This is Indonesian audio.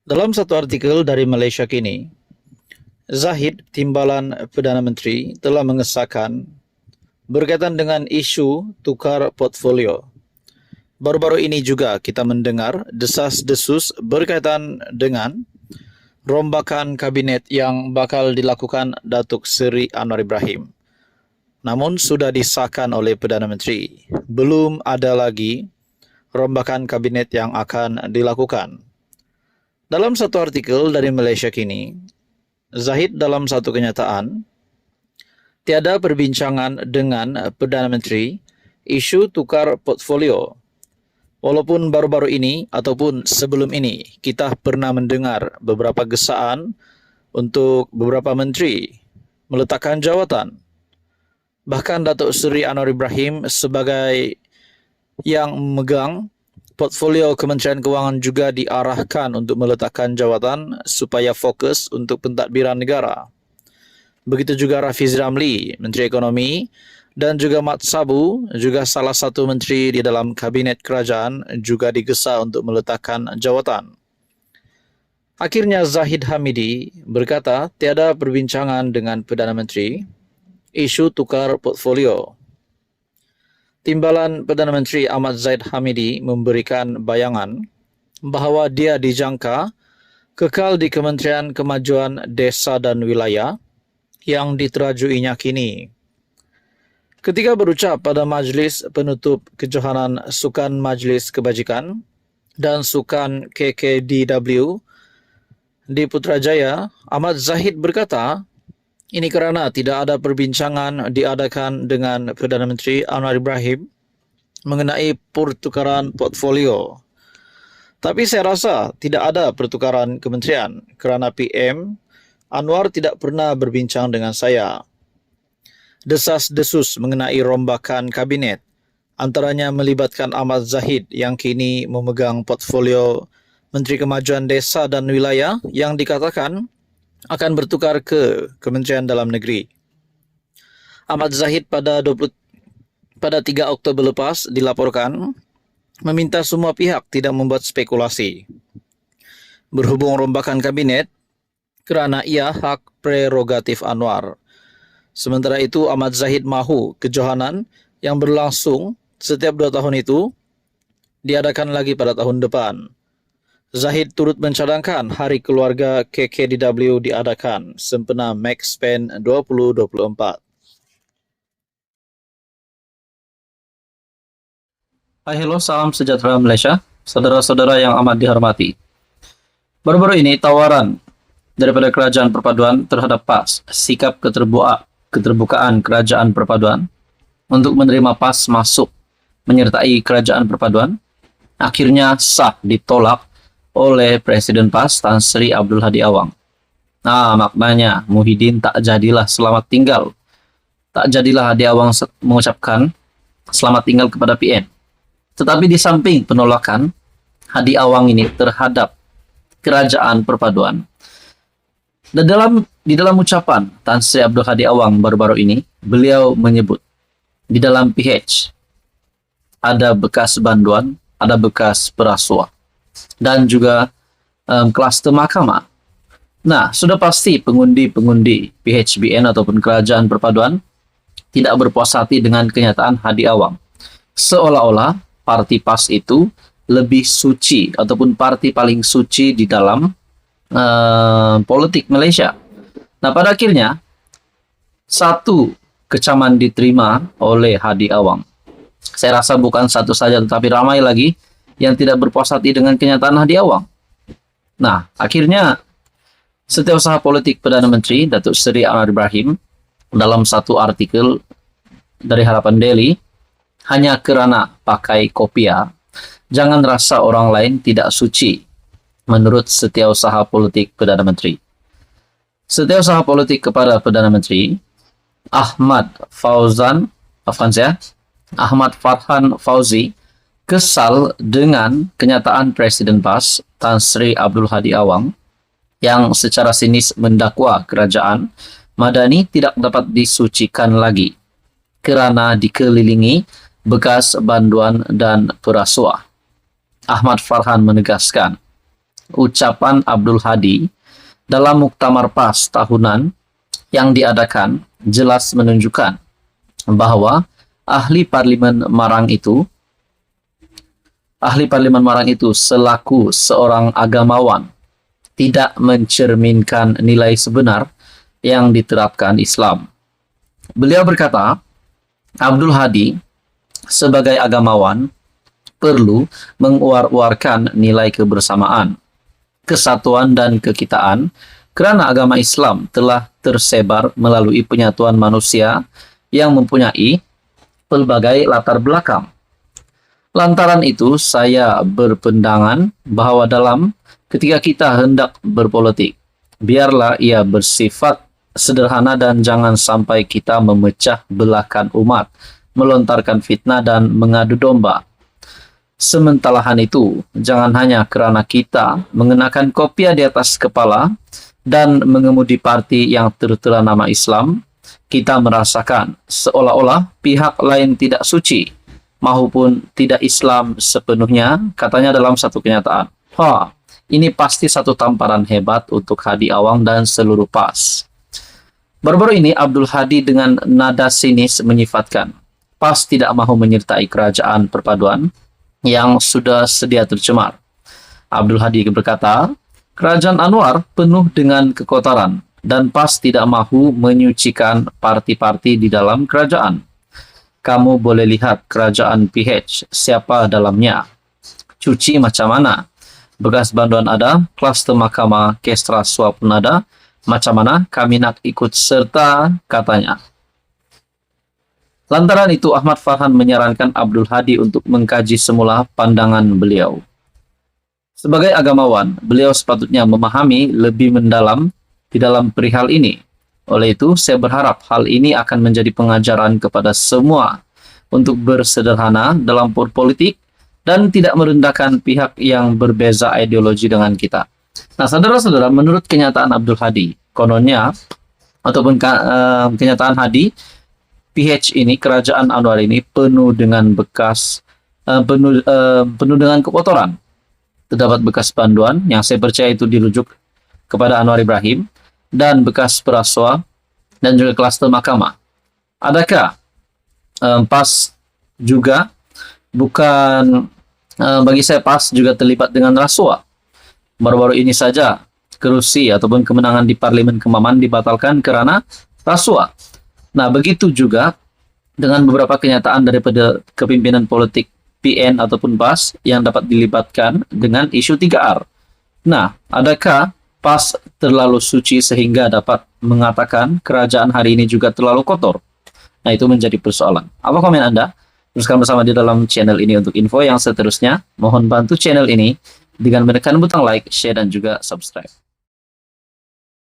Dalam satu artikel dari Malaysia Kini, Zahid, Timbalan Perdana Menteri, telah mengesahkan berkaitan dengan isu tukar portfolio. Baru-baru ini juga kita mendengar desas-desus berkaitan dengan rombakan kabinet yang bakal dilakukan Datuk Seri Anwar Ibrahim. Namun sudah disahkan oleh Perdana Menteri. Belum ada lagi rombakan kabinet yang akan dilakukan. Dalam satu artikel dari Malaysia Kini, Zahid dalam satu kenyataan, tiada perbincangan dengan Perdana Menteri isu tukar portfolio. Walaupun baru-baru ini ataupun sebelum ini kita pernah mendengar beberapa gesaan untuk beberapa menteri meletakkan jawatan. Bahkan Datuk Seri Anwar Ibrahim sebagai yang memegang portfolio Kementerian Kewangan juga diarahkan untuk meletakkan jawatan supaya fokus untuk pentadbiran negara. Begitu juga Rafiz Ramli, Menteri Ekonomi, dan juga Mat Sabu, juga salah satu menteri di dalam kabinet kerajaan juga digesa untuk meletakkan jawatan. Akhirnya Zahid Hamidi berkata tiada perbincangan dengan Perdana Menteri isu tukar portfolio. Timbalan Perdana Menteri Ahmad Zahid Hamidi memberikan bayangan bahawa dia dijangka kekal di Kementerian Kemajuan Desa dan Wilayah yang diterajuinya kini. Ketika berucap pada majlis penutup kejohanan Sukan Majlis Kebajikan dan Sukan KKDW di Putrajaya, Ahmad Zahid berkata, ini kerana tidak ada perbincangan diadakan dengan Perdana Menteri Anwar Ibrahim mengenai pertukaran portfolio. Tapi saya rasa tidak ada pertukaran kementerian kerana PM Anwar tidak pernah berbincang dengan saya. Desas-desus mengenai rombakan kabinet antaranya melibatkan Ahmad Zahid yang kini memegang portfolio Menteri Kemajuan Desa dan Wilayah yang dikatakan akan bertukar ke Kementerian Dalam Negeri. Ahmad Zahid pada 3 Oktober lepas dilaporkan meminta semua pihak tidak membuat spekulasi berhubung rombakan kabinet kerana ia hak prerogatif Anwar. Sementara itu, Ahmad Zahid mahu kejohanan yang berlangsung setiap 2 tahun itu diadakan lagi pada tahun depan. Zahid turut mencadangkan Hari Keluarga KKDW diadakan sempena MaxPen 2024. Hai, hello, salam sejahtera Malaysia, saudara-saudara yang amat dihormati. Baru-baru ini tawaran daripada Kerajaan Perpaduan terhadap PAS, sikap keterbukaan Kerajaan Perpaduan untuk menerima PAS masuk menyertai Kerajaan Perpaduan, akhirnya sah ditolak oleh Presiden PAS Tan Sri Abdul Hadi Awang. Maknanya Muhyiddin tak jadilah selamat tinggal. Tak jadilah Hadi Awang mengucapkan selamat tinggal kepada PN. Tetapi di samping penolakan Hadi Awang ini terhadap Kerajaan Perpaduan, di dalam ucapan Tan Sri Abdul Hadi Awang baru-baru ini, beliau menyebut di dalam PH ada bekas banduan, ada bekas perasuah, dan juga kluster mahkamah. Nah, sudah pasti pengundi-pengundi PHBN ataupun Kerajaan Perpaduan tidak berpuas hati dengan kenyataan Hadi Awang. Seolah-olah parti PAS itu lebih suci ataupun parti paling suci di dalam politik Malaysia. Nah, pada akhirnya satu kecaman diterima oleh Hadi Awang. Saya rasa bukan satu saja, tetapi ramai lagi yang tidak berpuas hati dengan kenyataan Hadi Awang. Nah, akhirnya Setiausaha Politik Perdana Menteri Datuk Seri Anwar Ibrahim dalam satu artikel dari Harapan Daily, hanya kerana pakai kopiah, jangan rasa orang lain tidak suci, menurut Setiausaha Politik Perdana Menteri. Setiausaha Politik kepada Perdana Menteri Ahmad Farhan Fauzi kesal dengan kenyataan Presiden PAS Tan Sri Abdul Hadi Awang yang secara sinis mendakwa kerajaan Madani tidak dapat disucikan lagi kerana dikelilingi bekas banduan dan perasuah. Ahmad Farhan menegaskan, ucapan Abdul Hadi dalam Muktamar PAS tahunan yang diadakan jelas menunjukkan bahwa ahli Parlimen Marang itu selaku seorang agamawan tidak mencerminkan nilai sebenar yang diterapkan Islam. Beliau berkata, Abdul Hadi sebagai agamawan perlu menguar-uarkan nilai kebersamaan, kesatuan dan kekitaan kerana agama Islam telah tersebar melalui penyatuan manusia yang mempunyai pelbagai latar belakang. Lantaran itu, saya berpandangan bahawa ketika kita hendak berpolitik, biarlah ia bersifat sederhana dan jangan sampai kita memecah belahkan umat, melontarkan fitnah dan mengadu domba. Sementalahan itu, jangan hanya kerana kita mengenakan kopiah di atas kepala dan mengemudi parti yang tertera nama Islam, kita merasakan seolah-olah pihak lain tidak suci maupun tidak Islam sepenuhnya, katanya dalam satu kenyataan. Ini pasti satu tamparan hebat untuk Hadi Awang dan seluruh PAS. Baru-baru ini Abdul Hadi dengan nada sinis menyifatkan PAS tidak mahu menyertai kerajaan perpaduan yang sudah sedia tercemar. Abdul Hadi berkata, kerajaan Anwar penuh dengan kekotoran dan PAS tidak mahu menyucikan parti-parti di dalam kerajaan. Kamu boleh lihat kerajaan PH, siapa dalamnya. Cuci macam mana? Bekas banduan ada, kluster mahkamah, kestra suap pun ada. Macam mana kami nak ikut serta, katanya. Lantaran itu, Ahmad Farhan menyarankan Abdul Hadi untuk mengkaji semula pandangan beliau. Sebagai agamawan, beliau sepatutnya memahami lebih mendalam di dalam perihal ini. Oleh itu, saya berharap hal ini akan menjadi pengajaran kepada semua untuk bersederhana dalam berpolitik dan tidak merendahkan pihak yang berbeza ideologi dengan kita. Nah, saudara-saudara, menurut kenyataan Abdul Hadi, kononnya, ataupun kenyataan Hadi, PH ini, kerajaan Anwar ini penuh dengan penuh dengan kekotoran. Terdapat bekas banduan yang saya percaya itu dirujuk kepada Anwar Ibrahim dan bekas perasuah dan juga kluster mahkamah. Adakah PAS juga bagi saya PAS juga terlibat dengan rasuah? Baru-baru ini saja kerusi ataupun kemenangan di Parlimen Kemaman dibatalkan kerana rasuah. Nah, begitu juga dengan beberapa kenyataan daripada kepimpinan politik PN ataupun PAS yang dapat dilibatkan dengan isu 3R. Nah, adakah PAS terlalu suci sehingga dapat mengatakan kerajaan hari ini juga terlalu kotor? Nah, itu menjadi persoalan. Apa komen Anda? Teruskan bersama di dalam channel ini untuk info yang seterusnya. Mohon bantu channel ini dengan menekan butang like, share, dan juga subscribe.